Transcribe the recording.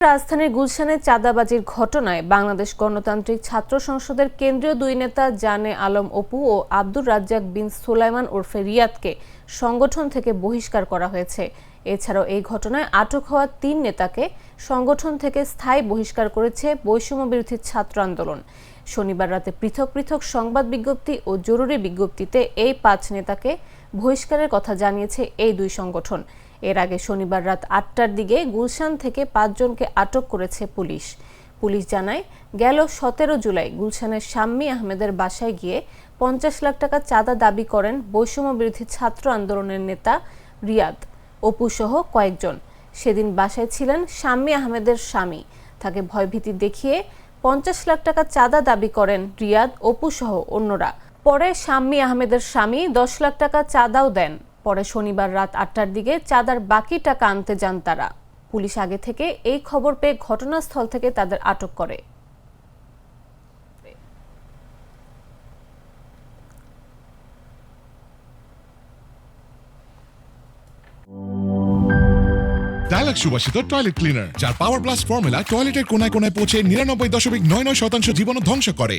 রাজধানীর গুলশানে চাঁদাবাজির ঘটনায় বাংলাদেশ গণতান্ত্রিক ছাত্র সংসদের কেন্দ্রীয় দুই নেতা জানে আলম অপু ও আব্দুর রাজ্জাক বিন সুলাইমান ওরফে রিয়াদকে সংগঠন থেকে বহিষ্কার করা হয়েছে। এছাড়াও এই ঘটনায় আটক হওয়া ৩ নেতাকে সংগঠন থেকে স্থায়ী বহিষ্কার করেছে বৈষম্য বিরোধী ছাত্র আন্দোলন। শনিবার রাতে পৃথক পৃথক সংবাদ বিজ্ঞপ্তি ও জরুরি বিজ্ঞপ্তিতে এই ৫ নেতাকে বহিষ্কারের কথা জানিয়েছে এই দুই সংগঠন। এর আগে শনিবার রাত ৮টার দিকে গুলশান থেকে ৫ জনকে আটক করেছে পুলিশ। পুলিশ জানায়, গেল ১৭ জুলাই গুলশানের শাম্মী আহমেদের বাসায় গিয়ে ৫০ লাখ টাকা চাঁদা দাবি করেন বৈষম্য বিরোধী ছাত্র আন্দোলনের নেতা রিয়াদ, অপু সহ কয়েকজন। সেদিন বাসায় ছিলেন শাম্মী আহমেদের স্বামী। তাকে ভয়ভীতি দেখিয়ে ৫০ লাখ টাকা চাঁদা দাবি করেন রিয়াদ, অপু সহ অন্যরা। পরে শাম্মী আহমেদের স্বামী ১০ লাখ টাকা চাঁদাও দেন। পরে শনিবার রাত ৮টার দিকে চাঁদার বাকি টাকা আনতে যান তারা। পুলিশ আগে থেকে এই খবর পেয়ে ঘটনাস্থল থেকে তাদের আটক করে। ডায়ালগ সুবাসিত টয়লেট ক্লিনার, যার পাওয়ার প্লাস ফর্মুলা টয়লেটের কোনায় কোনায় পৌঁছে ৯৯.৯৯% জীবাণু ধ্বংস করে।